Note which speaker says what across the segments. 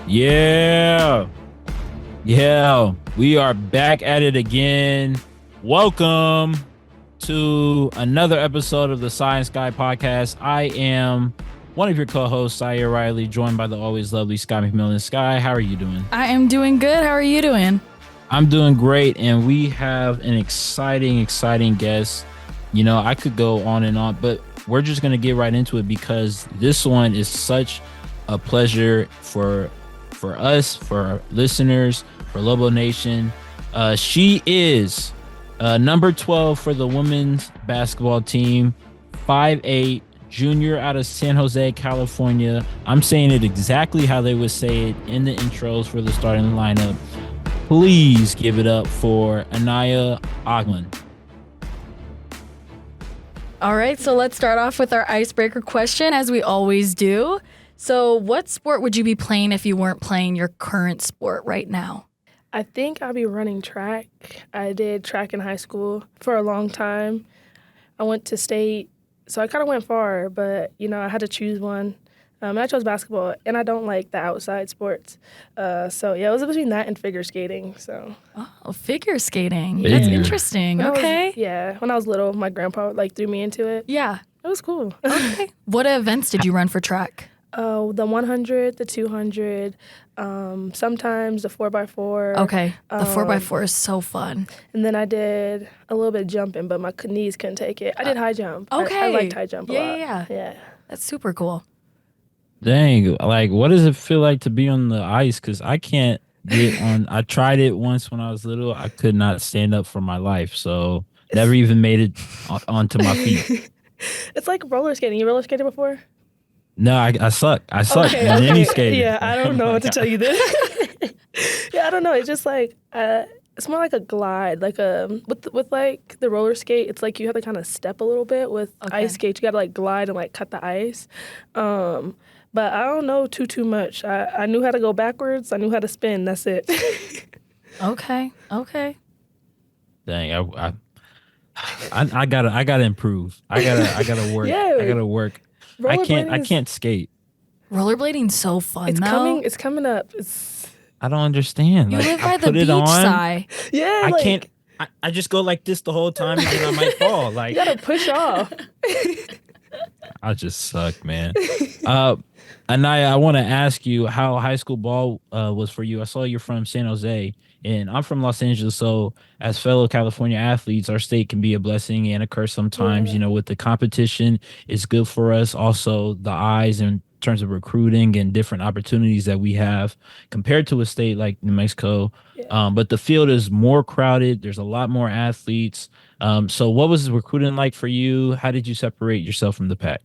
Speaker 1: Yeah. Yeah. We are back at it again. Welcome to another episode of the Skye podcast. I am one of your co-hosts, Aniyah Riley, joined by the always lovely Skye McMillan. Skye, how are you doing?
Speaker 2: I am doing good. How are you doing?
Speaker 1: I'm doing great, and we have an exciting guest. You know, I could go on and on, but we're just going to get right into it because this one is such a pleasure for us, for our listeners, for Lobo Nation. She is number 12 for the women's basketball team, 5'8", junior out of San Jose, California. I'm saying it exactly how they would say it in the intros for the starting lineup. Please give it up for Aniyah Augmon.
Speaker 2: All right, so let's start off with our icebreaker question, as we always do. So what sport would you be playing if you weren't playing your current sport right now?
Speaker 3: I think I'll be running track. I did track in high school for a long time. I went to state, so I kind of went far, but, I had to choose one. And I chose basketball, and I don't like the outside sports. It was between that and figure skating. So.
Speaker 2: Oh, figure skating.
Speaker 1: Yeah.
Speaker 2: That's interesting. Okay.
Speaker 3: When I was little, my grandpa threw me into it.
Speaker 2: Yeah.
Speaker 3: It was cool.
Speaker 2: Okay. What events did you run for track?
Speaker 3: The 100, the 200, sometimes the 4x4.
Speaker 2: Okay. The 4x4 is so fun.
Speaker 3: And then I did a little bit of jumping, but my knees couldn't take it. I did high jump.
Speaker 2: Okay.
Speaker 3: I liked high jump a lot.
Speaker 2: Yeah. That's super cool.
Speaker 1: Dang, like, what does it feel like to be on the ice? Because I can't get on. I tried it once when I was little. I could not stand up for my life, so never even made it onto my feet.
Speaker 3: It's like roller skating. You roller skated before?
Speaker 1: No, I suck. I suck in any skating.
Speaker 3: Yeah, I don't know what to tell you then. I don't know. It's just like it's more like a glide. Like with like the roller skate, it's like you have to kind of step a little bit. With ice skate, you got to glide and cut the ice. But I don't know too much. I knew how to go backwards. I knew how to spin. That's it.
Speaker 2: Okay.
Speaker 1: Dang, I gotta improve. I gotta work.
Speaker 3: Yeah.
Speaker 1: I gotta work. I can't skate.
Speaker 2: Rollerblading's so fun.
Speaker 3: It's coming up.
Speaker 1: I don't understand.
Speaker 2: You live by
Speaker 1: I
Speaker 2: the
Speaker 1: put
Speaker 2: beach,
Speaker 1: it on.
Speaker 2: Sai.
Speaker 3: Yeah.
Speaker 1: I can't. I just go like this the whole time, and then I might fall.
Speaker 3: You gotta push off.
Speaker 1: I just suck, man. Aniyah, I want to ask you how high school ball was for you. I saw you're from San Jose, and I'm from Los Angeles. So, as fellow California athletes, our state can be a blessing and a curse sometimes.
Speaker 3: Yeah.
Speaker 1: With the competition, it's good for us. Also, the eyes in terms of recruiting and different opportunities that we have compared to a state like New Mexico.
Speaker 3: Yeah.
Speaker 1: But the field is more crowded. There's a lot more athletes. So, what was recruiting like for you? How did you separate yourself from the pack?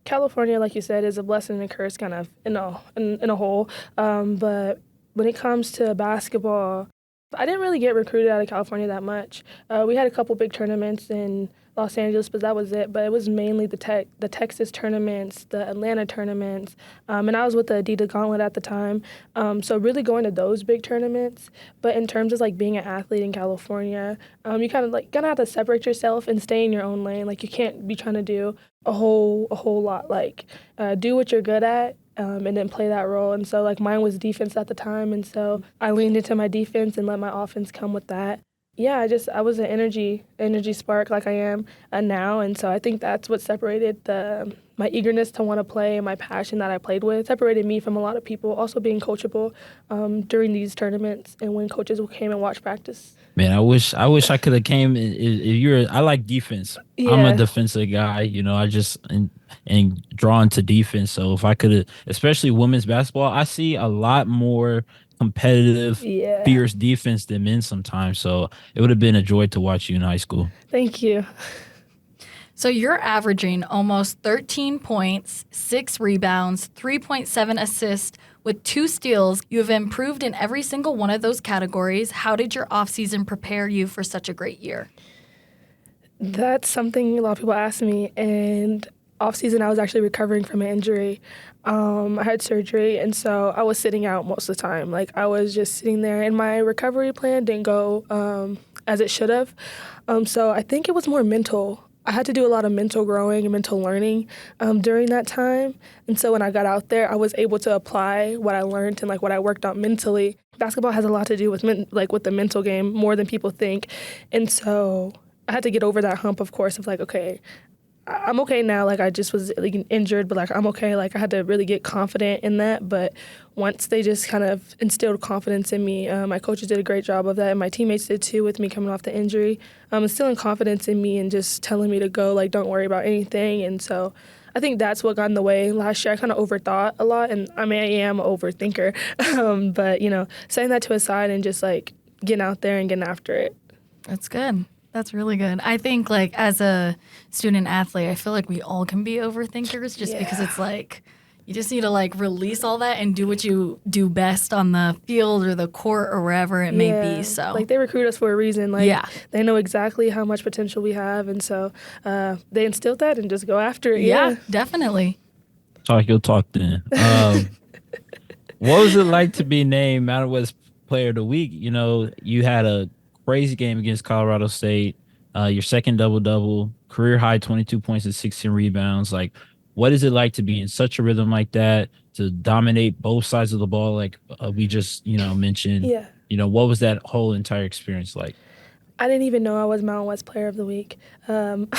Speaker 3: California, like you said, is a blessing and a curse kind of in a whole. But when it comes to basketball, I didn't really get recruited out of California that much. We had a couple big tournaments in Los Angeles, but that was it. But it was mainly the Texas tournaments, the Atlanta tournaments, and I was with the Adidas Gauntlet at the time. So really going to those big tournaments. But in terms of being an athlete in California, you kind of gonna have to separate yourself and stay in your own lane. You can't be trying to do a whole lot. Do what you're good at. And then play that role. And so mine was defense at the time, and so I leaned into my defense and let my offense come with that. Yeah, I was an energy spark like I am now, and so I think that's what separated my eagerness to want to play and my passion that I played with, separated me from a lot of people. Also being coachable during these tournaments and when coaches came and watched practice.
Speaker 1: Man, I wish I could have came. I like defense.
Speaker 3: Yeah.
Speaker 1: I'm a defensive guy. I just and drawn to defense. So if I could have, especially women's basketball, I see a lot more competitive, fierce defense than men sometimes. So it would have been a joy to watch you in high school.
Speaker 3: Thank you.
Speaker 2: So you're averaging almost 13 points, 6 rebounds, 3.7 assists with 2 steals. You have improved in every single one of those categories. How did your offseason prepare you for such a great year?
Speaker 3: That's something a lot of people ask me, and offseason I was actually recovering from an injury. I had surgery, and so I was sitting out most of the time. I was just sitting there, and my recovery plan didn't go as it should have. So I think it was more mental I had to do a lot of mental growing and mental learning during that time. And so when I got out there, I was able to apply what I learned and like what I worked on mentally. Basketball has a lot to do with with the mental game more than people think. And so I had to get over that hump, of course, of like, okay, I'm okay now. Like I just was like, injured, but like I'm okay. Like I had to really get confident in that. But once they just kind of instilled confidence in me, my coaches did a great job of that, and my teammates did too with me coming off the injury, instilling confidence in me and just telling me to go, like don't worry about anything. And so I think that's what got in the way. Last year I kind of overthought a lot, and I mean I am an overthinker, but you know, setting that to a side and just like getting out there and getting after it.
Speaker 2: That's good. That's really good. I think, like, as a student athlete, I feel like we all can be overthinkers just because it's like you just need to, like, release all that and do what you do best on the field or the court or wherever it may be. So,
Speaker 3: like, they recruit us for a reason. Like, they know exactly how much potential we have. And so they instilled that and just go after it.
Speaker 2: Yeah, definitely.
Speaker 1: Talk your talk then. What was it like to be named Mountain West Player of the Week? You know, you had a crazy game against Colorado State, your second double-double, career high 22 points and 16 rebounds. Like, what is it like to be in such a rhythm like that, to dominate both sides of the ball like we just, mentioned?
Speaker 3: Yeah.
Speaker 1: You know, what was that whole entire experience like?
Speaker 3: I didn't even know I was Mountain West Player of the Week. I don't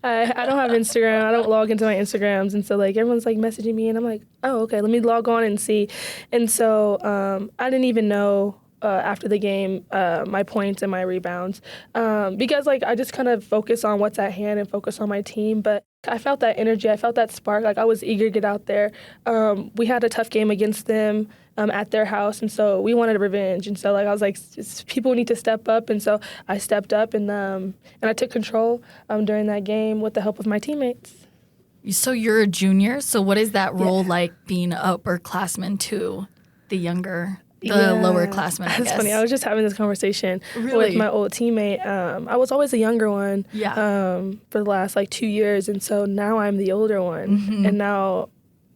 Speaker 3: have Instagram. I don't log into my Instagrams. And so, like, everyone's, like, messaging me, and I'm like, oh, okay, let me log on and see. And so I didn't even know after the game, my points and my rebounds, because like I just kind of focus on what's at hand and focus on my team. But I felt that energy, I felt that spark. Like I was eager to get out there. We had a tough game against them at their house, and so we wanted revenge. And so like I was like, people need to step up, and so I stepped up and I took control during that game with the help of my teammates.
Speaker 2: So you're a junior. So what is that role like, being an upperclassman to the younger? The lower classmen, I guess.
Speaker 3: That's funny. I was just having this conversation with my old teammate. I was always the younger one for the last, 2 years, and so now I'm the older one, and now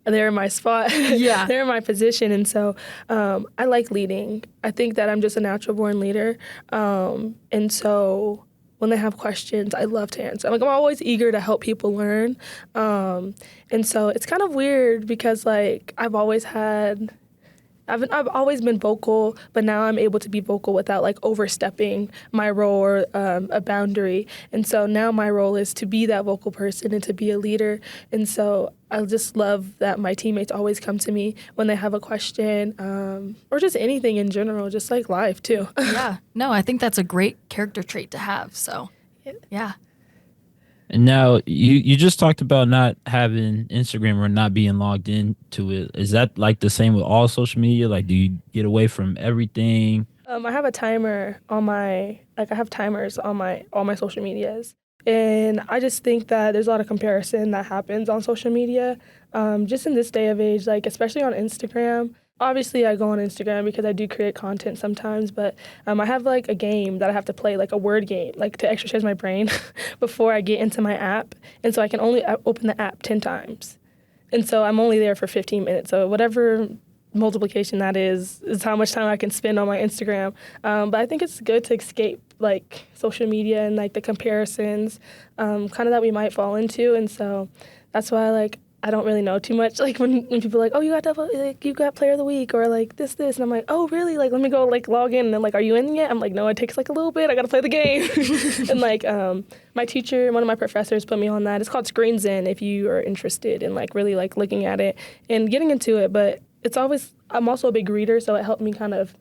Speaker 3: they're in my spot. They're in my position, and so I like leading. I think that I'm just a natural-born leader, and so when they have questions, I love to answer. I'm always eager to help people learn, and so it's kind of weird because, I've always been vocal, but now I'm able to be vocal without overstepping my role or a boundary. And so now my role is to be that vocal person and to be a leader. And so I just love that my teammates always come to me when they have a question, or just anything in general, just like life too.
Speaker 2: Yeah. No, I think that's a great character trait to have. So, yeah.
Speaker 1: And now you just talked about not having Instagram or not being logged into it. Is that the same with all social media? Like, do you get away from everything?
Speaker 3: I have a timer on I have timers on all my social medias. And I just think that there's a lot of comparison that happens on social media, just in this day of age, especially on Instagram. Obviously, I go on Instagram because I do create content sometimes, but I have a game that I have to play, a word game, to exercise my brain before I get into my app. And so I can only open the app 10 times. And so I'm only there for 15 minutes. So whatever multiplication that is how much time I can spend on my Instagram. But I think it's good to escape social media and the comparisons kind of that we might fall into. And so that's why I don't really know too much. When people are like, oh, you got Player of the Week or this, and I'm like, oh, really? Let me go log in. And then are you in yet? I'm like, no, it takes a little bit. I got to play the game. And my teacher, one of my professors put me on that. It's called Screens In if you are interested in really looking at it and getting into it. But I'm also a big reader, so it helped me kind of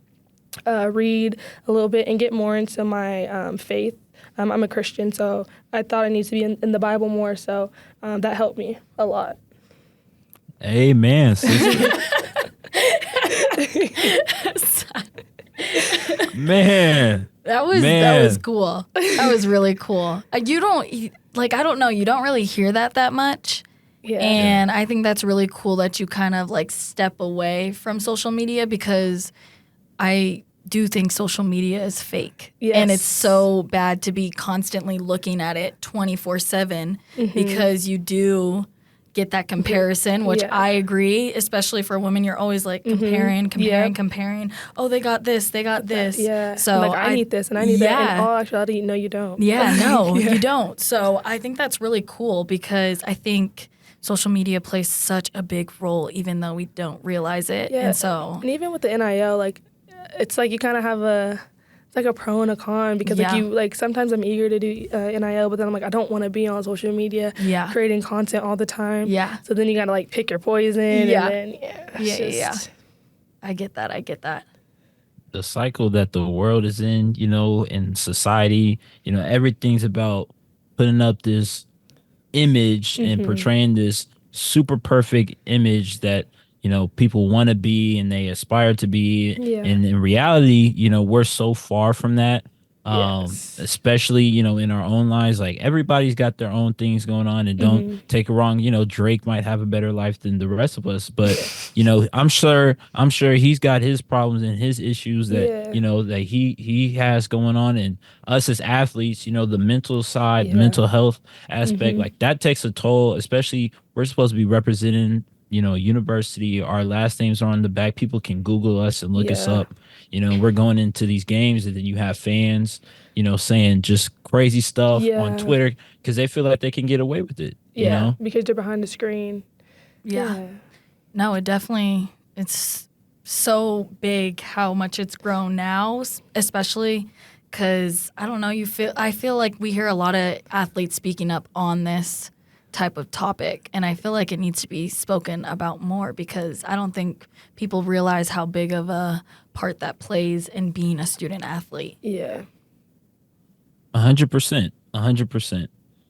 Speaker 3: read a little bit and get more into my faith. I'm a Christian, so I thought I needed to be in the Bible more, so that helped me a lot.
Speaker 1: Amen, sister. Man.
Speaker 2: That was cool. That was really cool. You don't I don't know, you don't really hear that much. Yeah. And I think that's really cool that you kind of step away from social media, because I do think social media is fake. Yes. And it's so bad to be constantly looking at it 24/7 because you do get that comparison, which
Speaker 3: Yeah.
Speaker 2: I agree, especially for women. You're always like comparing. Oh, they got this, they got this.
Speaker 3: Yeah.
Speaker 2: So
Speaker 3: like I need this and I need that. In all actuality, no, you don't.
Speaker 2: Yeah, no, you don't. So I think that's really cool because I think social media plays such a big role, even though we don't realize it.
Speaker 3: Yeah.
Speaker 2: And
Speaker 3: even with the NIL, like it's like you kind of have it's like a pro and a con because like sometimes I'm eager to do NIL, but then I'm like I don't want to be on social media creating content all the time.
Speaker 2: Yeah.
Speaker 3: So then you gotta like pick your poison.
Speaker 2: Yeah.
Speaker 3: And then
Speaker 2: I get that.
Speaker 1: The cycle that the world is in, in society, everything's about putting up this image and portraying this super perfect image that people want to be and they aspire to be. And in reality, we're so far from that. Especially in our own lives, like everybody's got their own things going on, and don't take it wrong, Drake might have a better life than the rest of us, but I'm sure he's got his problems and his issues that that he has going on. And us as athletes, the mental side, mental health aspect, like that takes a toll, especially we're supposed to be representing university. Our last names are on the back. People can Google us and look us up. We're going into these games, and then you have fans, saying just crazy stuff on Twitter because they feel like they can get away with it.
Speaker 3: Because they're behind the screen.
Speaker 2: No, it's so big how much it's grown now, especially because I don't know. I feel like we hear a lot of athletes speaking up on this type of topic, and I feel like it needs to be spoken about more because I don't think people realize how big of a part that plays in being a student athlete.
Speaker 1: 100%.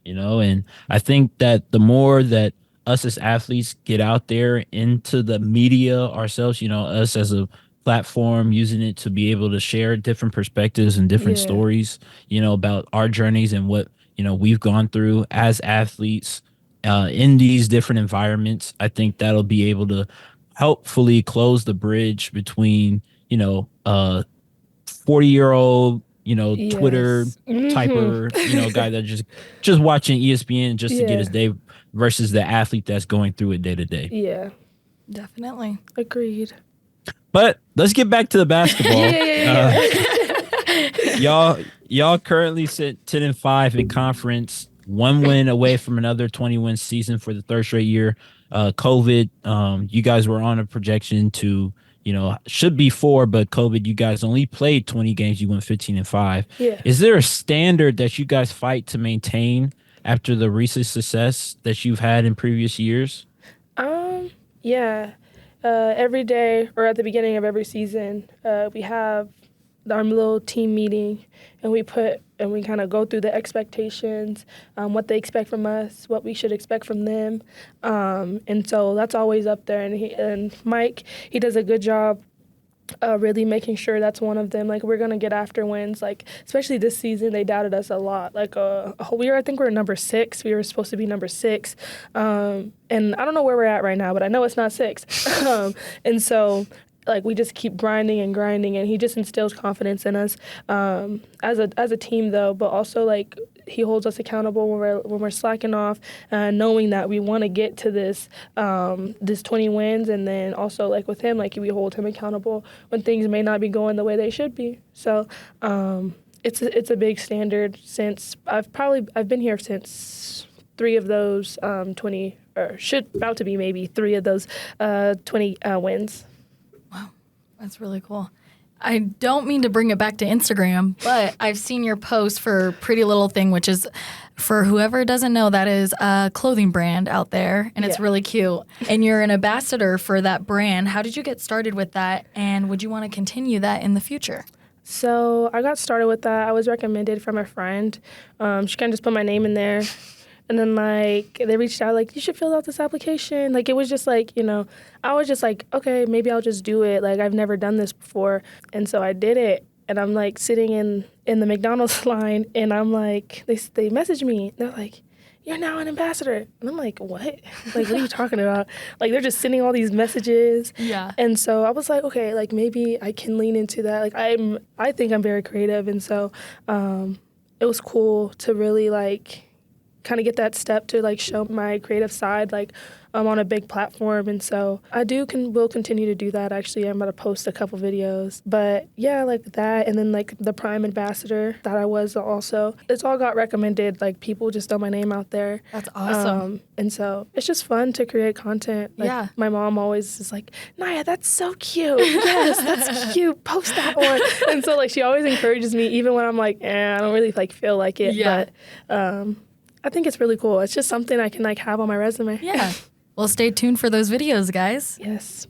Speaker 1: And I think that the more that us as athletes get out there into the media ourselves, us as a platform, using it to be able to share different perspectives and different stories, about our journeys and what we've gone through as athletes in these different environments. I think that'll be able to helpfully close the bridge between 40-year-old Twitter typer guy that just watching ESPN just to get his day versus the athlete that's going through it day to day.
Speaker 2: Definitely
Speaker 3: Agreed.
Speaker 1: But let's get back to the basketball. Y'all currently sit 10-5 in conference, one win away from another 20-win season for the third straight year. COVID, you guys were on a projection to, should be 4, but COVID, you guys only played 20 games. You went 15-5. Is there a standard that you guys fight to maintain after the recent success that you've had in previous years?
Speaker 3: Every day or at the beginning of every season, we have our little team meeting, and we kind of go through the expectations, what they expect from us, what we should expect from them, and so that's always up there. And Mike, he does a good job really making sure that's one of them. Like, we're gonna get after wins. Like, especially this season, they doubted us a lot. Like, I think we're number 6. We were supposed to be number 6, and I don't know where we're at right now, but I know it's not 6. And so, like, we just keep grinding, and he just instills confidence in us as a team, though. But also, like, he holds us accountable when we're slacking off, knowing that we want to get to this 20 wins, and then also, like, with him, like, we hold him accountable when things may not be going the way they should be. So it's a big standard since I've been here since 3 of those 20, or about to be maybe 3 of those 20 wins.
Speaker 2: That's really cool. I don't mean to bring it back to Instagram, but I've seen your post for Pretty Little Thing, which is, for whoever doesn't know, that is a clothing brand out there, and it's really cute. And you're an ambassador for that brand. How did you get started with that, and would you want to continue that in the future?
Speaker 3: So I got started with that. I was recommended from a friend. She kind of just put my name in there. And then, like, they reached out, like, you should fill out this application. Like, it was just, like, I was just, like, okay, maybe I'll just do it. Like, I've never done this before. And so I did it. And I'm, like, sitting in the McDonald's line, and I'm, like, they messaged me. They're like, you're now an ambassador. And I'm like, what? Like, what are you talking about? Like, they're just sending all these messages.
Speaker 2: Yeah.
Speaker 3: And so I was like, okay, like, maybe I can lean into that. Like, I think I'm very creative. And so it was cool to really, like, kind of get that step to like show my creative side, like on a big platform. And so I will continue to do that. Actually, I'm about to post a couple videos, but yeah, like that. And then like the Prime Ambassador that I was also, it's all got recommended. Like people just throw my name out there.
Speaker 2: That's awesome.
Speaker 3: And so it's just fun to create content. Like, my mom always is like, Naya, that's so cute. Yes, that's cute. Post that one. And so like she always encourages me, even when I'm like, I don't really like feel like it.
Speaker 2: Yeah.
Speaker 3: But I think it's really cool. It's just something I can like have on my resume.
Speaker 2: Yeah. Well, stay tuned for those videos, guys.
Speaker 3: Yes.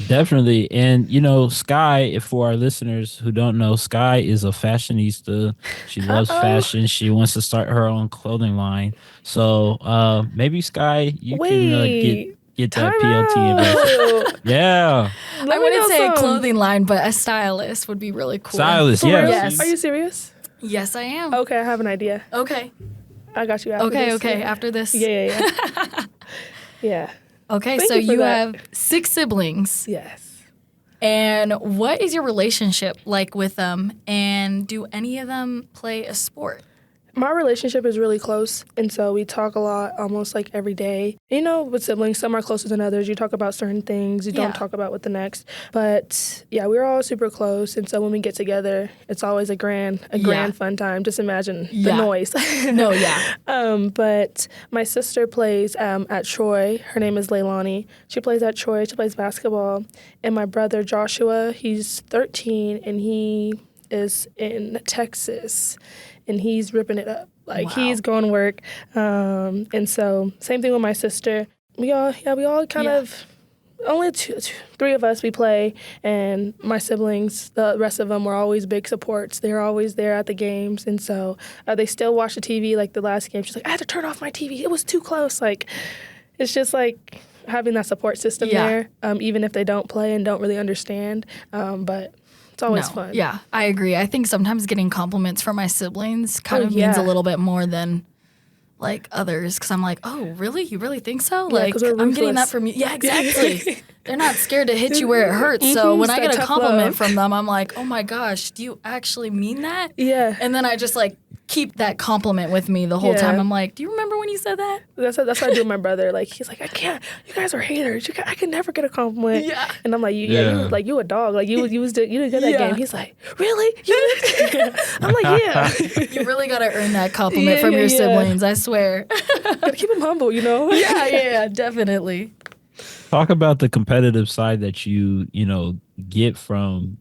Speaker 1: Definitely. And, you know, Skye, for our listeners who don't know, Skye is a fashionista. She loves fashion. She wants to start her own clothing line. So maybe, Skye, you can get that PLT investment. Yeah.
Speaker 2: I wouldn't say a clothing line, but a stylist would be really cool.
Speaker 1: Stylist, yes.
Speaker 3: Are you serious?
Speaker 2: Yes, I am.
Speaker 3: Okay, I have an idea.
Speaker 2: Okay.
Speaker 3: I got you after this.
Speaker 2: Okay, after this.
Speaker 3: Yeah. Yeah.
Speaker 2: Okay,
Speaker 3: Thank
Speaker 2: so
Speaker 3: you for
Speaker 2: you
Speaker 3: that.
Speaker 2: have 6 siblings.
Speaker 3: Yes.
Speaker 2: And what is your relationship like with them? And do any of them play a sport?
Speaker 3: My relationship is really close, and so we talk a lot, almost like every day. You know, with siblings, some are closer than others. You talk about certain things, you don't talk about with the next. But yeah, we're all super close, and so when we get together, it's always a grand fun time. Just imagine the noise.
Speaker 2: No, yeah.
Speaker 3: But my sister plays at Troy. Her name is Leilani. She plays at Troy. She plays basketball. And my brother Joshua, he's 13, and he is in Texas. And he's ripping it up. Like, he's going to work. And so, same thing with my sister. We all kind of, only three of us, we play. And my siblings, the rest of them were always big supports. They're always there at the games. And so, they still watch the TV. Like, the last game, she's like, I had to turn off my TV. It was too close. Like, it's just like having that support system there, even if they don't play and don't really understand. But it's always fun.
Speaker 2: Yeah, I agree. I think sometimes getting compliments from my siblings kind of means a little bit more than like others, because I'm like, oh, really? You really think so?
Speaker 3: Yeah,
Speaker 2: like, I'm getting that from you. Yeah, exactly. They're not scared to hit you where it hurts. So when I get a compliment from them, I'm like, oh my gosh, do you actually mean that?
Speaker 3: Yeah.
Speaker 2: And then I just like keep that compliment with me the whole time. I'm like, do you remember when you said that?
Speaker 3: That's what I do with my brother. Like, he's like, I can't. You guys are haters. I can never get a compliment.
Speaker 2: Yeah.
Speaker 3: And I'm like, you a dog. Like, you did good that game. He's like, really? I'm like, yeah.
Speaker 2: You really got to earn that compliment from your siblings, I swear.
Speaker 3: Gotta keep them humble, you know?
Speaker 2: Yeah, definitely.
Speaker 1: Talk about the competitive side that you get from,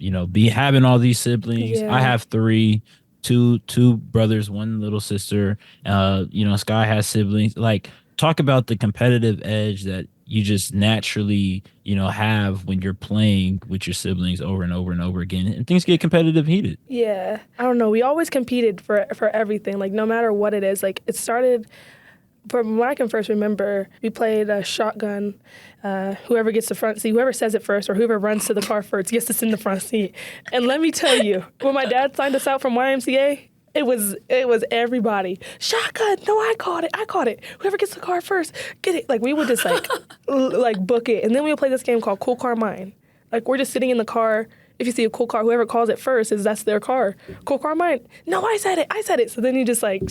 Speaker 1: having all these siblings.
Speaker 3: Yeah.
Speaker 1: I have two brothers, one little sister. Skye has siblings. Like, talk about the competitive edge that you just naturally, have when you're playing with your siblings over and over and over again, and things get competitive, heated.
Speaker 3: Yeah. I don't know. We always competed for everything. Like, no matter what it is. Like, it started from what I can first remember, we played a shotgun. Whoever gets the front seat, whoever says it first, or whoever runs to the car first gets to sit in the front seat. And let me tell you, when my dad signed us out from YMCA, it was everybody. Shotgun, no, I caught it. Whoever gets the car first, get it. Like, we would just like book it. And then we would play this game called Cool Car Mine. Like, we're just sitting in the car. If you see a cool car, whoever calls it first that's their car. Cool car mine. No, I said it. So then you just like,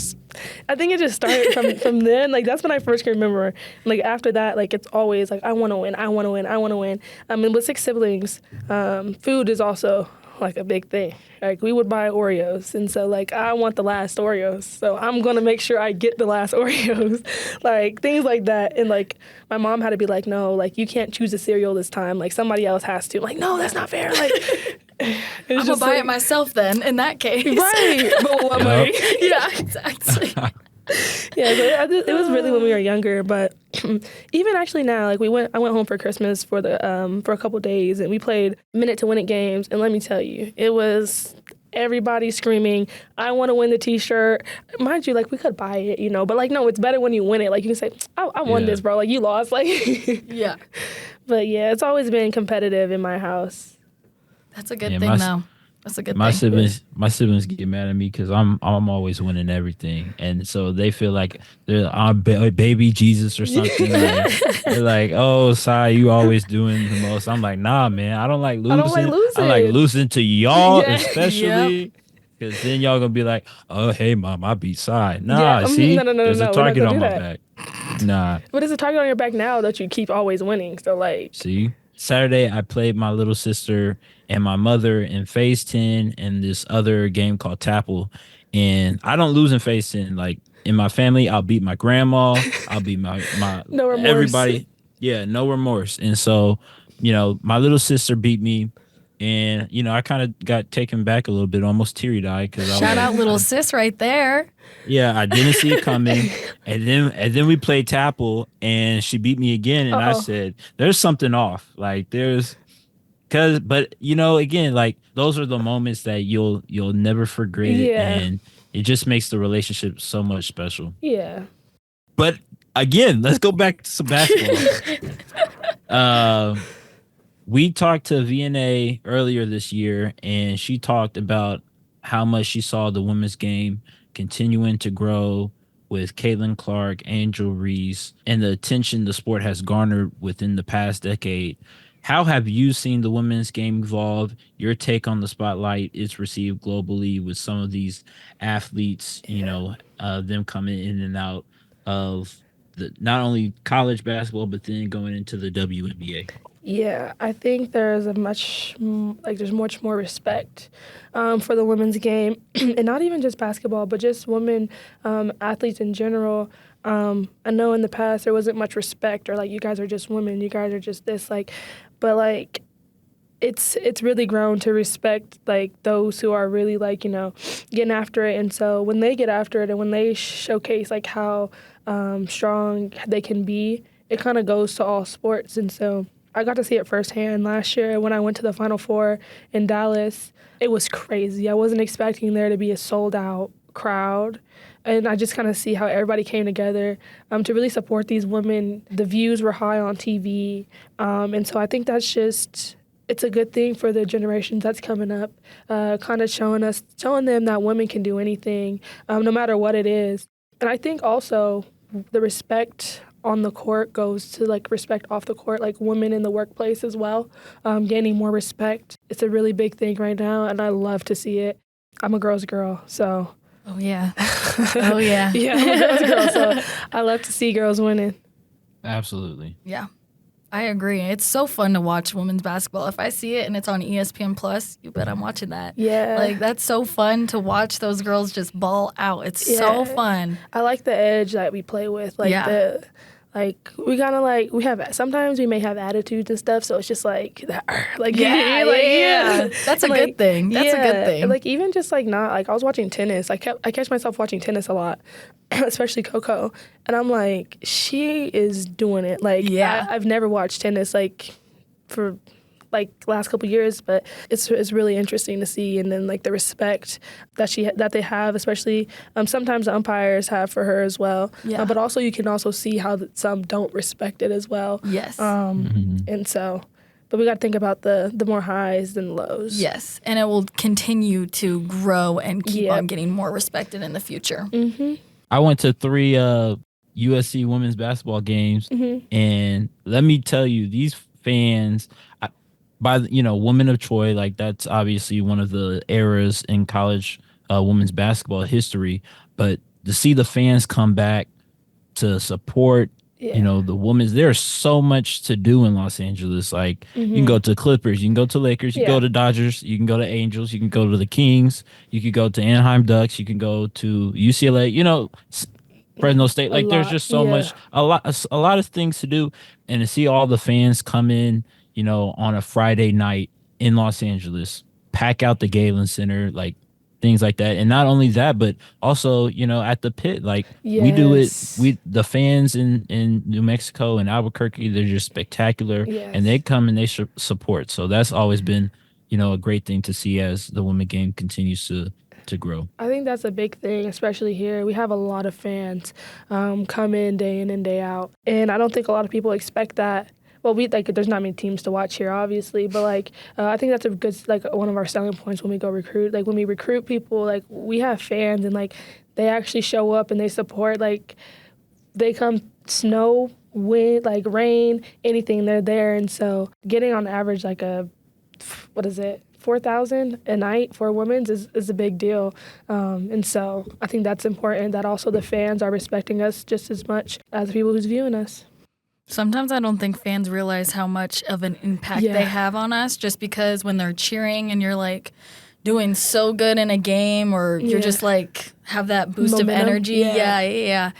Speaker 3: I think it just started from then. Like, that's when I first can remember. Like, after that, like, it's always like, I want to win. And with 6 siblings, food is also like a big thing. Like, we would buy Oreos, and so like, I want the last Oreos, so I'm gonna make sure I get the last Oreos, like things like that. And like, my mom had to be like, no, like, you can't choose a cereal this time. Like, somebody else has to. I'm like, no, that's not fair. Like,
Speaker 2: I'm gonna buy it myself then. In that case,
Speaker 3: right? But what way?
Speaker 2: Yeah, exactly.
Speaker 3: Yeah, so it was really when we were younger, but even actually now, like, I went home for Christmas for a couple days, and we played minute to win it games, and let me tell you, it was everybody screaming, I want to win the t-shirt. Mind you, like, we could buy it, but like, no, it's better when you win it. Like, you can say, I won this, bro. Like, you lost. Like,
Speaker 2: yeah.
Speaker 3: But yeah, it's always been competitive in my house.
Speaker 2: That's a good thing, though. That's a good
Speaker 1: thing. My siblings get mad at me because I'm always winning everything, and so they feel like I'm baby Jesus or something. They're like, "Oh, Sai, you always doing the most." I'm like, "Nah, man, I don't like losing. I like losing to y'all, especially." Because then y'all gonna be like, oh, hey, mom, I beat Skye.
Speaker 3: Yeah,
Speaker 1: Nah, see,
Speaker 3: no,
Speaker 1: there's a
Speaker 3: we're not
Speaker 1: target
Speaker 3: gonna
Speaker 1: on
Speaker 3: do
Speaker 1: my
Speaker 3: that.
Speaker 1: back. Nah,
Speaker 3: But it's a target on your back now that you keep always winning. So like,
Speaker 1: see, Saturday I played my little sister and my mother in Phase 10 and this other game called Tapple. And I don't lose in Phase 10. Like in my family, I'll beat my grandma, I'll beat my
Speaker 3: no remorse.
Speaker 1: everybody. Yeah, no remorse. And so, my little sister beat me. And I kind of got taken back a little bit, almost teary eyed, because I was
Speaker 2: Shout
Speaker 1: like,
Speaker 2: out little sis right there.
Speaker 1: yeah, I didn't see it coming. And then we played Tapple and she beat me again. And I
Speaker 3: Uh-oh.
Speaker 1: said, there's something off. Like but again, like those are the moments that you'll never forget it.
Speaker 3: Yeah.
Speaker 1: And it just makes the relationship so much special.
Speaker 3: Yeah.
Speaker 1: But again, let's go back to some basketball. uh, we talked to VNA earlier this year, and she talked about how much she saw the women's game continuing to grow with Caitlin Clark, Angel Reese, and the attention the sport has garnered within the past decade. How have you seen the women's game evolve? Your take on the spotlight it's received globally with some of these athletes, them coming in and out of not only college basketball, but then going into the WNBA.
Speaker 3: Yeah, I think there's there's much more respect for the women's game, and not even just basketball, but just women athletes in general. I know in the past there wasn't much respect, or like you guys are just women, you guys are just this, but it's really grown to respect like those who are really getting after it, and so when they get after it and when they showcase like how strong they can be, it kind of goes to all sports, and so. I got to see it firsthand last year when I went to the Final Four in Dallas. It was crazy. I wasn't expecting there to be a sold-out crowd. And I just kind of see how everybody came together to really support these women. The views were high on TV. And so I think it's a good thing for the generations that's coming up, kind of showing them that women can do anything, no matter what it is. And I think also the respect on the court goes to like respect off the court, like women in the workplace as well, gaining more respect. It's a really big thing right now, and I love to see it. I'm a girl's girl, so.
Speaker 2: Oh, yeah. Oh, yeah.
Speaker 3: Yeah, I'm a girl's girl, so I love to see girls winning.
Speaker 1: Absolutely.
Speaker 2: Yeah, I agree. It's so fun to watch women's basketball. If I see it and it's on ESPN Plus, you bet I'm watching that.
Speaker 3: Yeah.
Speaker 2: Like, that's so fun to watch those girls just ball out. It's so fun.
Speaker 3: I like the edge that we play with. Sometimes we may have attitudes and stuff, so it's just like that.
Speaker 2: That's a good thing. That's a good thing.
Speaker 3: And like even just like not like I was watching tennis. I catch myself watching tennis a lot, especially Coco, and I'm like, she is doing it. Like I've never watched tennis like for like last couple years, but it's really interesting to see, and then like the respect that they have, especially sometimes the umpires have for her as well. Yeah. But also you can also see how some don't respect it as well.
Speaker 2: Yes.
Speaker 3: And so, but we got to think about the more highs than lows.
Speaker 2: Yes, and it will continue to grow and keep on getting more respected in the future.
Speaker 3: Mm-hmm.
Speaker 1: I went to 3 USC women's basketball games, and let me tell you, these fans. Women of Troy, like that's obviously one of the eras in college women's basketball history. But to see the fans come back to support, the women's, there's so much to do in Los Angeles. Like you can go to Clippers, you can go to Lakers, you can go to Dodgers, you can go to Angels, you can go to the Kings, you could go to Anaheim Ducks, you can go to UCLA, Fresno State. Like there's just so much, a lot of things to do, and to see all the fans come in, on a Friday night in Los Angeles, pack out the Galen Center, like things like that. And not only that, but also, at the pit, like we do it. The fans in New Mexico and Albuquerque, they're just spectacular, and they come and they support. So that's always been, a great thing to see as the women game continues to grow.
Speaker 3: I think that's a big thing, especially here. We have a lot of fans come in and day out, and I don't think a lot of people expect that. Well, there's not many teams to watch here, obviously, but I think that's a good one of our selling points when we go recruit. Like when we recruit people, like we have fans, and like they actually show up and they support. Like they come snow, wind, like rain, anything, they're there. And so getting on average 4 4,000 a night for women's is a big deal. And so I think that's important that also the fans are respecting us just as much as the people who's viewing us.
Speaker 2: Sometimes I don't think fans realize how much of an impact they have on us, just because when they're cheering and you're like doing so good in a game, or you're just like have that boost
Speaker 3: Momentum.
Speaker 2: of energy. Yeah.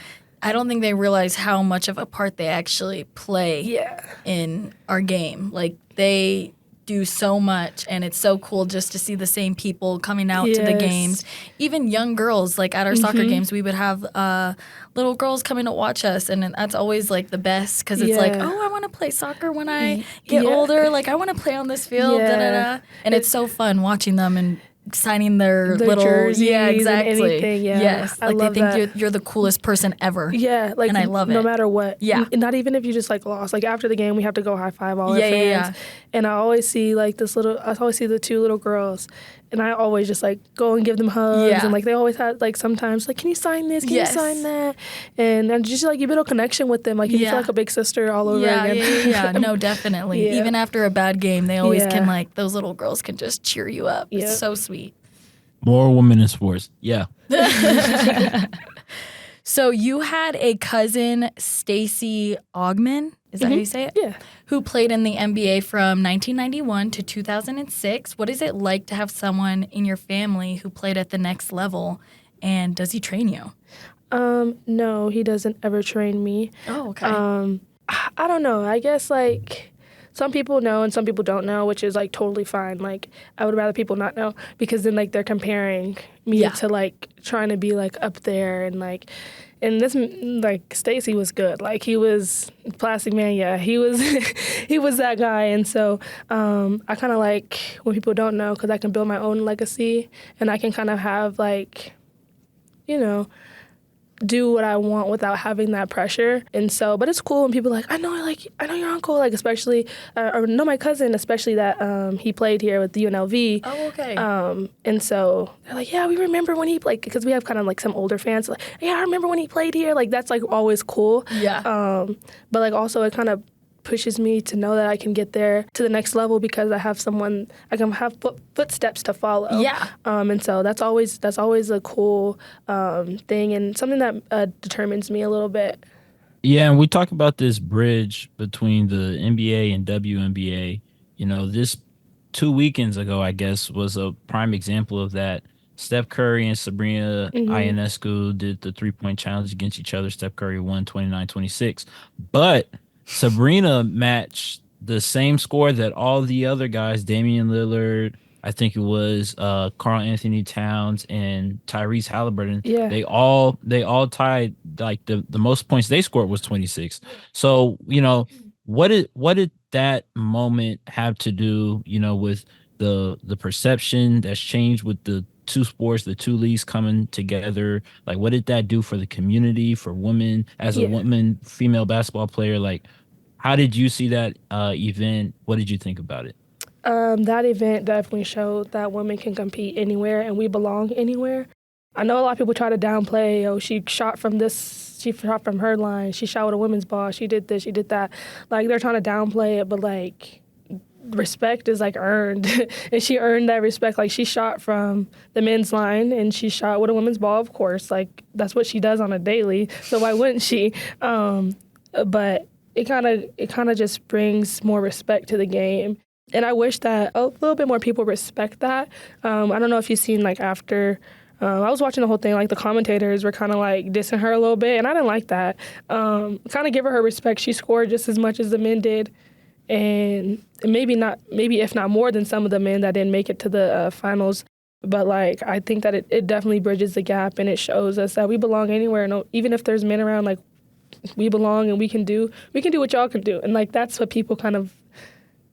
Speaker 2: I don't think they realize how much of a part they actually play in our game. Like, they do so much, and it's so cool just to see the same people coming out to the games. Even young girls, like at our soccer games, we would have little girls coming to watch us, and that's always like the best, because it's like, oh, I want to play soccer when I get older. Like, I want to play on this field. And it's so fun watching them and signing their little
Speaker 3: jerseys,
Speaker 2: exactly.
Speaker 3: and anything.
Speaker 2: Yes,
Speaker 3: I
Speaker 2: like
Speaker 3: love
Speaker 2: they think
Speaker 3: that.
Speaker 2: you're the coolest person ever.
Speaker 3: Yeah, like,
Speaker 2: and I love
Speaker 3: no
Speaker 2: it.
Speaker 3: matter what.
Speaker 2: Yeah,
Speaker 3: not even if you just like lost. Like, after the game, we have to go high five all our fans.
Speaker 2: Yeah.
Speaker 3: And I always see like I always see the two little girls, and I always just like go and give them hugs. And like they always had like sometimes like, can you sign this? Can you sign that? And just like you build a connection with them. Like, you feel like a big sister all over again.
Speaker 2: Yeah. No, definitely. Even after a bad game, they always can, like, those little girls can just cheer you up. It's so sweet.
Speaker 1: More women in sports. Yeah.
Speaker 2: So you had a cousin, Stacey Augmon. Is that how you say it?
Speaker 3: Yeah.
Speaker 2: Who played in the NBA from 1991 to 2006. What is it like to have someone in your family who played at the next level? And does he train you?
Speaker 3: No, he doesn't ever train me.
Speaker 2: Oh, okay.
Speaker 3: I don't know. I guess like some people know and some people don't know, which is like totally fine. Like, I would rather people not know, because then like they're comparing me to like trying to be like up there, and like, and this, like, Stacey was good. Like, he was Plastic Man. Yeah, he was he was that guy. And so I kind of like when people don't know, because I can build my own legacy, and I can kind of have like, you know, do what I want without having that pressure. And so, but it's cool when people are like, I know your uncle, like, especially, or know my cousin, especially that he played here with the UNLV.
Speaker 2: Oh, okay.
Speaker 3: And so they're like, yeah, we remember when he played, because we have kind of like some older fans, like, yeah, I remember when he played here. Like, that's like always cool.
Speaker 2: Yeah.
Speaker 3: But like also it kind of pushes me to know that I can get there to the next level, because I have someone, I can have footsteps to follow.
Speaker 2: Yeah.
Speaker 3: And so that's always a cool thing, and something that determines me a little bit.
Speaker 1: Yeah, and we talk about this bridge between the NBA and WNBA. You know, this 2 weekends ago, I guess, was a prime example of that. Steph Curry and Sabrina Ionescu did the 3-point challenge against each other. Steph Curry won 29-26. But Sabrina matched the same score that all the other guys, Damian Lillard, I think it was Karl Anthony Towns, and Tyrese Halliburton.
Speaker 3: Yeah.
Speaker 1: They all tied. Like, the most points they scored was 26. So, you know, what did that moment have to do, you know, with the perception that's changed with the two sports, the two leagues coming together? Like, what did that do for the community, for women, as a woman, female basketball player? Like, how did you see that event? What did you think about it?
Speaker 3: That event definitely showed that women can compete anywhere and we belong anywhere. I know a lot of people try to downplay, oh, she shot from her line, she shot with a women's ball, she did this, she did that. Like, they're trying to downplay it, but like, respect is like earned. And she earned that respect. Like, she shot from the men's line and she shot with a women's ball, of course. Like, that's what she does on a daily, so why wouldn't she? But it kind of just brings more respect to the game. And I wish that a little bit more people respect that. I don't know if you've seen, like, after I was watching the whole thing, like, the commentators were kind of like dissing her a little bit, and I didn't like that. Kind of give her respect. She scored just as much as the men did, and maybe if not more than some of the men that didn't make it to the finals. But like, I think that it definitely bridges the gap, and it shows us that we belong anywhere. And even if there's men around, like, we belong, and we can do what y'all can do. And like, that's what people kind of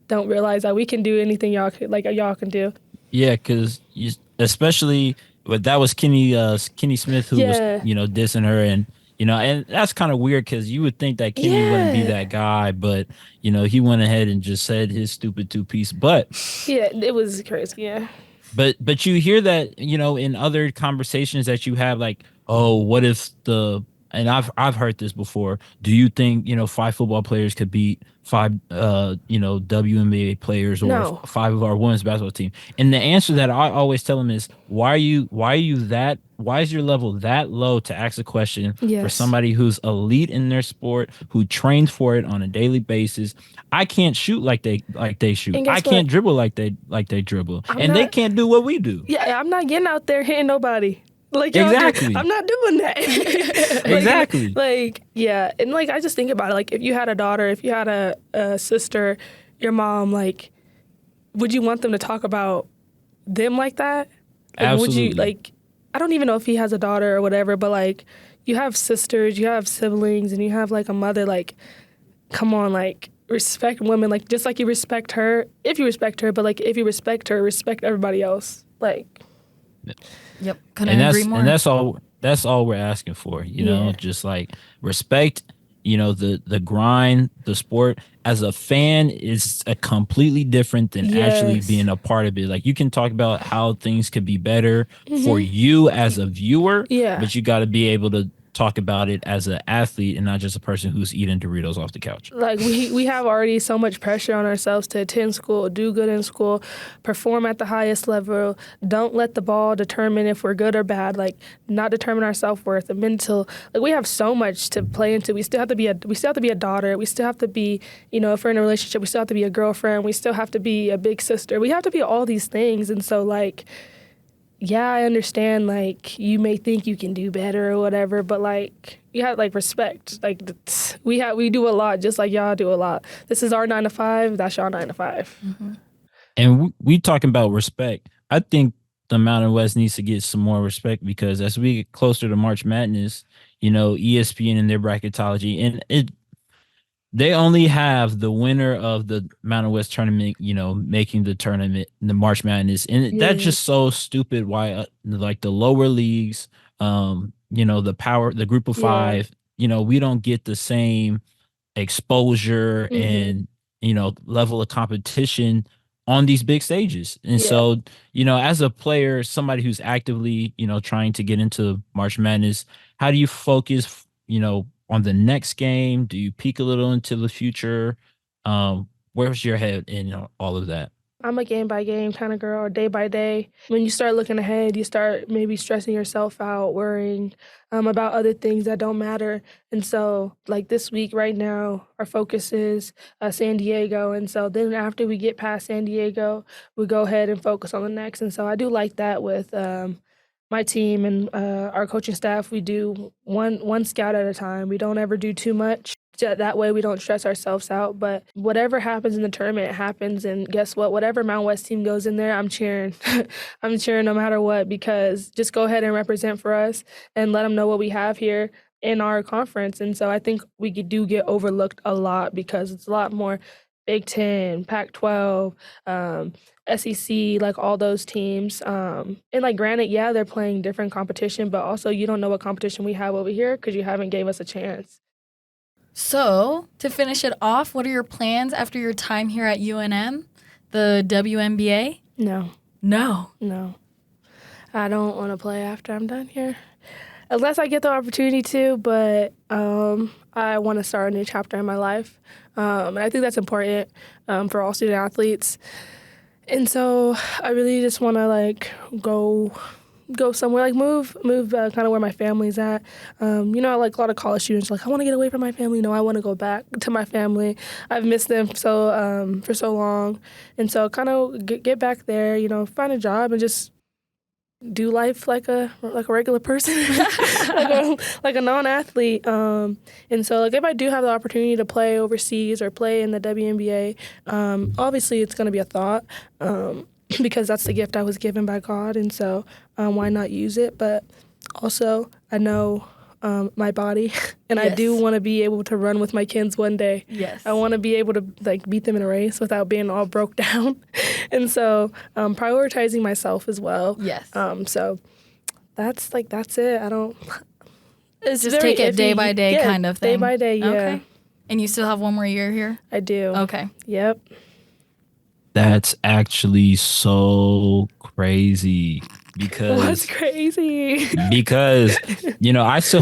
Speaker 3: don't realize, that we can do anything y'all can do.
Speaker 1: Yeah, because especially, but that was Kenny Smith who was, you know, dissing her, and you know, and that's kind of weird, because you would think that Kenny wouldn't be that guy, but you know, he went ahead and just said his stupid two-piece. But
Speaker 3: yeah, it was crazy. Yeah.
Speaker 1: But you hear that, you know, in other conversations that you have, like, oh, what if the and I've heard this before. Do you think, 5 football players could beat 5 WNBA players or
Speaker 3: No.
Speaker 1: 5 of our women's basketball team? And the answer that I always tell them is, why is your level that low to ask a question for
Speaker 3: Yes.
Speaker 1: somebody who's elite in their sport, who trains for it on a daily basis? I can't shoot like they shoot.
Speaker 3: And guess
Speaker 1: I can't
Speaker 3: what?
Speaker 1: dribble like they dribble.
Speaker 3: I'm
Speaker 1: And they
Speaker 3: not-
Speaker 1: can't do what we do.
Speaker 3: Yeah, I'm not getting out there hitting nobody. Like y'all do.
Speaker 1: Exactly.
Speaker 3: I'm not doing that.
Speaker 1: Exactly.
Speaker 3: Like, yeah. And like, I just think about it. Like, if you had a daughter, if you had a sister, your mom, like, would you want them to talk about them like that? Like,
Speaker 1: Absolutely.
Speaker 3: Would you, like, I don't even know if he has a daughter or whatever, but like, you have sisters, you have siblings, and you have like a mother. Like, come on, like, respect women. Like, just like you respect her, if you respect her, but like, if you respect her, respect everybody else. Like,
Speaker 2: Yep. Couldn't agree more.
Speaker 1: And that's all we're asking for,
Speaker 3: Yeah.
Speaker 1: just like respect, the grind, the sport. As a fan is a completely different than actually
Speaker 3: Yes.
Speaker 1: being a part of it. Like, you can talk about how things could be better for you as a viewer,
Speaker 3: Yeah.
Speaker 1: but you got to be able to talk about it as an athlete and not just a person who's eating Doritos off the couch.
Speaker 3: Like, we have already so much pressure on ourselves to attend school, do good in school, perform at the highest level. Don't let the ball determine if we're good or bad. Like, not determine our self-worth, the mental. Like, we have so much to play into. We still have to be a daughter. We still have to be, if we're in a relationship, we still have to be a girlfriend. We still have to be a big sister. We have to be all these things. And so, like, yeah, I understand, like, you may think you can do better or whatever, but, like, you have, like, respect. Like, we do a lot just like y'all do a lot. This is our 9 to 5. That's y'all 9 to 5.
Speaker 2: Mm-hmm.
Speaker 1: And we talking about respect. I think the Mountain West needs to get some more respect, because as we get closer to March Madness, ESPN and their bracketology, and they only have the winner of the Mountain West tournament, making the tournament, the March Madness. And that's just so stupid. Why, like, the lower leagues, the group of 5, we don't get the same exposure and, level of competition on these big stages. And so, as a player, somebody who's actively, trying to get into March Madness, how do you focus, on the next game? Do you peek a little into the future? Where's your head in all of that?
Speaker 3: I'm a game by game kind of girl, day by day. When you start looking ahead, you start maybe stressing yourself out, worrying about other things that don't matter. And so, like, this week right now, our focus is San Diego. And so then after we get past San Diego, we go ahead and focus on the next. And so I do like that with my team and our coaching staff. We do one scout at a time. We don't ever do too much. That way we don't stress ourselves out. But whatever happens in the tournament, it happens. And guess what? Whatever Mountain West team goes in there, I'm cheering. I'm cheering no matter what, because just go ahead and represent for us and let them know what we have here in our conference. And so I think we do get overlooked a lot, because it's a lot more Big Ten, Pac-12, SEC, like all those teams. And like, granted, yeah, they're playing different competition, but also you don't know what competition we have over here because you haven't gave us a chance.
Speaker 2: So, to finish it off, what are your plans after your time here at UNM, the WNBA?
Speaker 3: No. I don't want to play after I'm done here. Unless I get the opportunity to, but I want to start a new chapter in my life. And I think that's important for all student athletes. And so I really just want to, like, go somewhere, like move kind of where my family's at. Like a lot of college students, like, I want to get away from my family. No, I want to go back to my family. I've missed them for so long. And so kind of get back there, find a job and just do life like a regular person, like a non-athlete. And so, like, if I do have the opportunity to play overseas or play in the WNBA, obviously it's going to be a thought, because that's the gift I was given by God. And so why not use it? But also I know my body, and I do want to be able to run with my kids one day.
Speaker 2: Yes.
Speaker 3: I want to be able to, like, beat them in a race without being all broke down. And so prioritizing myself as well.
Speaker 2: Yes.
Speaker 3: So that's it. I don't. It's
Speaker 2: just take it day by day kind of thing.
Speaker 3: Day by day, yeah.
Speaker 2: Okay. And you still have one more year here?
Speaker 3: I do.
Speaker 2: Okay.
Speaker 3: Yep.
Speaker 1: That's actually so crazy.
Speaker 3: That's
Speaker 1: because
Speaker 3: crazy.
Speaker 1: because I still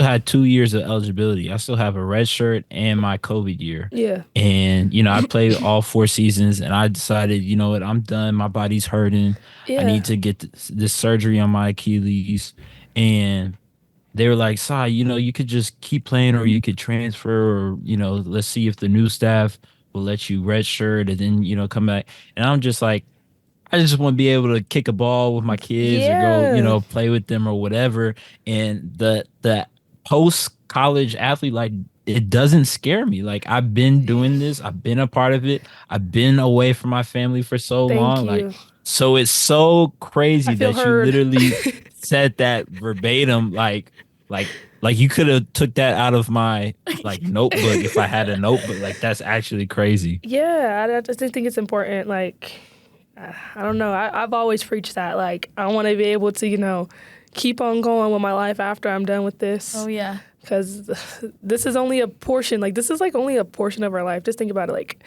Speaker 1: had 2 years of eligibility. I still have a red shirt and my COVID year.
Speaker 3: Yeah.
Speaker 1: And I played all 4 seasons, and I decided, you know what, I'm done. My body's hurting. I
Speaker 3: Yeah.
Speaker 1: need to get this surgery on my Achilles. And they were like, "Sai, you could just keep playing, or you could transfer, or let's see if the new staff will let you redshirt and then come back." And I'm just like, I just want to be able to kick a ball with my kids or go,
Speaker 3: Yeah.
Speaker 1: play with them or whatever. And the post college athlete, like, it doesn't scare me. Like, I've been doing this, I've been a part of it, I've been away from my family for so
Speaker 3: Thank
Speaker 1: long. Like,
Speaker 3: you.
Speaker 1: so it's so
Speaker 3: I
Speaker 1: crazy
Speaker 3: feel
Speaker 1: that you
Speaker 3: heard.
Speaker 1: literally said that verbatim. Like like you could have took that out of my like notebook if I had a notebook. Like, that's actually crazy.
Speaker 3: Yeah, I just think it's important. Like, I don't know. I've always preached that. Like, I want to be able to, keep on going with my life after I'm done with this.
Speaker 2: Oh, yeah.
Speaker 3: Because this is only a portion. Like, this is like only a portion of our life. Just think about it. Like,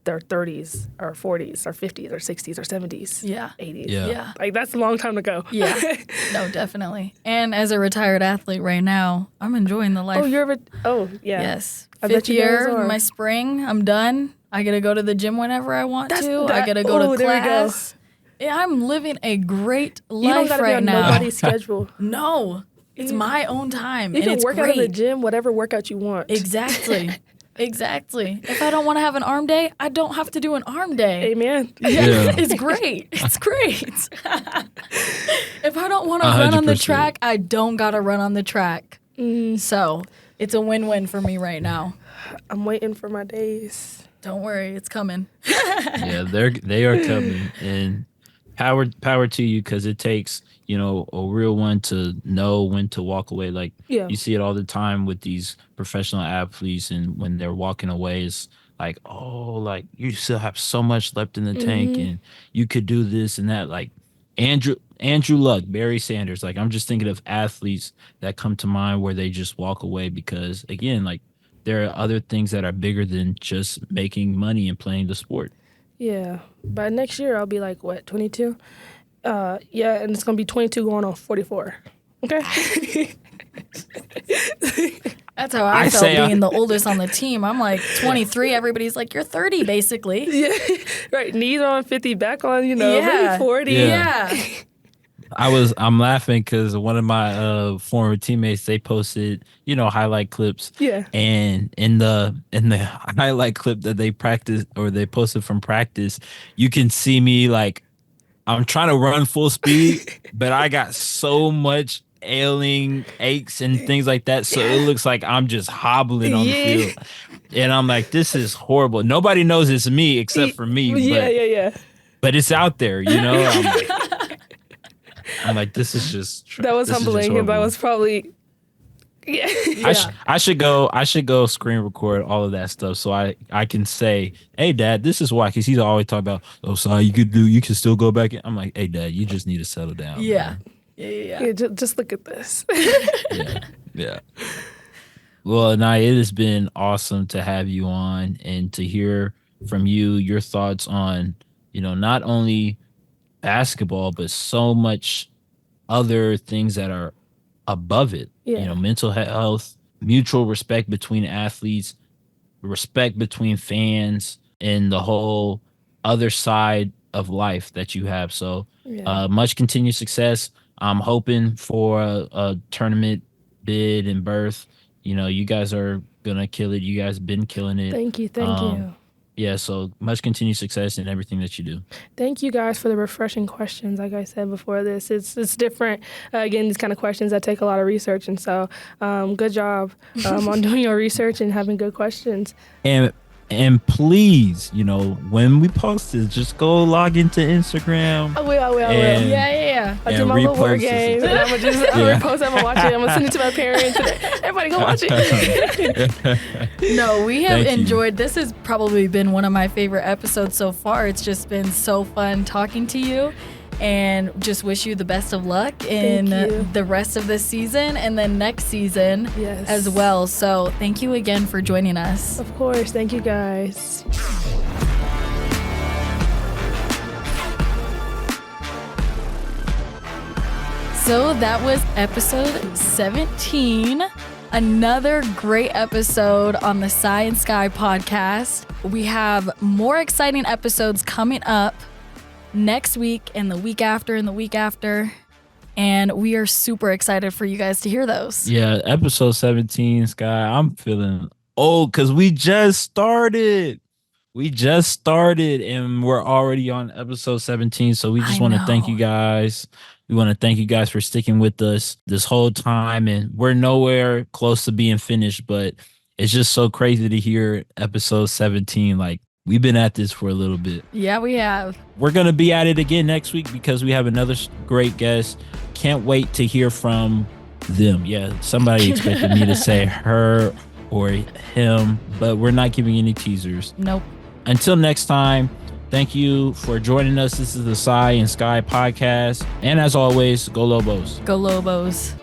Speaker 3: their 30s or 40s or 50s or 60s or 70s.
Speaker 2: Yeah.
Speaker 3: 80s.
Speaker 2: Yeah.
Speaker 3: Like, that's a long time to go.
Speaker 2: Yeah. No, definitely. And as a retired athlete right now, I'm enjoying the life.
Speaker 3: Oh, yeah.
Speaker 2: Yes.
Speaker 3: I bet
Speaker 2: Fifth
Speaker 3: you guys
Speaker 2: year,
Speaker 3: are.
Speaker 2: my spring, I'm done. I get to go to the gym whenever I want to. I
Speaker 3: that-
Speaker 2: get to go to
Speaker 3: there we go.
Speaker 2: class. Yeah, I'm living a great
Speaker 3: You don't
Speaker 2: life
Speaker 3: got to be
Speaker 2: right
Speaker 3: on
Speaker 2: now.
Speaker 3: nobody's schedule.
Speaker 2: No, it's my own time.
Speaker 3: You
Speaker 2: and
Speaker 3: can
Speaker 2: it's
Speaker 3: work
Speaker 2: great.
Speaker 3: out in the gym, whatever workout you want.
Speaker 2: Exactly. Exactly. If I don't want to have an arm day, I don't have to do an arm day.
Speaker 3: Amen.
Speaker 1: Yeah.
Speaker 2: It's great. It's great. If I don't want to run on the
Speaker 1: 100%.
Speaker 2: track, I don't got to run on the track. So it's a win-win for me right now.
Speaker 3: I'm waiting for my days.
Speaker 2: Don't worry, it's coming.
Speaker 1: Yeah, they are coming, and power to you, because it takes a real one to know when to walk away. Like,
Speaker 3: Yeah.
Speaker 1: you see it all the time with these professional athletes, and when they're walking away, it's like, oh, like, you still have so much left in the tank, and you could do this and that. Like Andrew Luck, Barry Sanders. Like, I'm just thinking of athletes that come to mind where they just walk away because, again, like, there are other things that are bigger than just making money and playing the sport.
Speaker 3: Yeah. By next year, I'll be like, what, 22? Yeah, and it's going to be 22 going on 44. Okay?
Speaker 2: That's how I
Speaker 1: I
Speaker 2: felt
Speaker 1: say,
Speaker 2: being the oldest on the team. I'm like 23. Everybody's like, you're 30, basically.
Speaker 3: Yeah. Right. Knees on 50, back on,
Speaker 2: Yeah.
Speaker 3: maybe 40.
Speaker 2: Yeah.
Speaker 1: I'm laughing because one of my former teammates, they posted highlight clips.
Speaker 3: Yeah.
Speaker 1: And in the highlight clip that they practiced, or they posted from practice, you can see me, like, I'm trying to run full speed, but I got so much aches and things like that, so it looks like I'm just hobbling on the field. And I'm like, this is horrible. Nobody knows it's me except for me.
Speaker 3: Yeah.
Speaker 1: But it's out there, I'm like, this is just
Speaker 3: That was
Speaker 1: this is just
Speaker 3: humbling, and that
Speaker 1: horrible.
Speaker 3: was probably... Yeah.
Speaker 1: I should go screen record all of that stuff, so I can say, hey, Dad, this is why, because he's always talking about, oh, sorry, you can still go back in. I'm like, hey, Dad, you just need to settle down.
Speaker 2: Yeah.
Speaker 1: Man.
Speaker 3: Yeah, just look at this.
Speaker 1: Yeah. Well, Aniyah, it has been awesome to have you on and to hear from you, your thoughts on, not only basketball, but so much other things that are above it.
Speaker 3: Yeah.
Speaker 1: Mental health, mutual respect between athletes, respect between fans, and the whole other side of life that you have. So much continued success. I'm hoping for a tournament bid and berth. You guys are gonna kill it. You guys been killing it.
Speaker 3: Thank you.
Speaker 1: Yeah, so much continued success in everything that you do.
Speaker 3: Thank you guys for the refreshing questions. Like I said before this, it's different. Again, these kind of questions that take a lot of research, and so good job on doing your research and having good questions.
Speaker 1: And please, when we post it, just go log into Instagram.
Speaker 3: I will.
Speaker 1: And-
Speaker 2: Yeah.
Speaker 3: I'll do
Speaker 1: and
Speaker 3: my little word
Speaker 1: repost it.
Speaker 3: game, and I'm gonna repost it. I'm gonna watch it. I'm gonna send it to my parents. Everybody go watch it.
Speaker 2: No, we have
Speaker 1: Thank you.
Speaker 2: enjoyed. This has probably been one of my favorite episodes so far. It's just been so fun talking to you, and just wish you the best of luck in
Speaker 3: Thank you.
Speaker 2: the rest of this season and then next season
Speaker 3: Yes.
Speaker 2: as well. So thank you again for joining us.
Speaker 3: Of course. Thank you guys.
Speaker 2: So that was episode 17. Another great episode on the Skye and Skye podcast. We have more exciting episodes coming up next week and the week after and the week after. And we are super excited for you guys to hear those.
Speaker 1: Yeah, episode 17, Skye. I'm feeling old because we just started. And we're already on episode 17. So we just want to thank you guys. We want to thank you guys for sticking with us this whole time. And we're nowhere close to being finished, but it's just so crazy to hear episode 17. Like, we've been at this for a little bit.
Speaker 2: Yeah, we have.
Speaker 1: We're going to be at it again next week because we have another great guest. Can't wait to hear from them. Yeah, somebody expected me to say her or him, but we're not giving any teasers.
Speaker 2: Nope.
Speaker 1: Until next time, thank you for joining us. This is the Skye and Skye podcast. And as always, go Lobos.
Speaker 2: Go Lobos.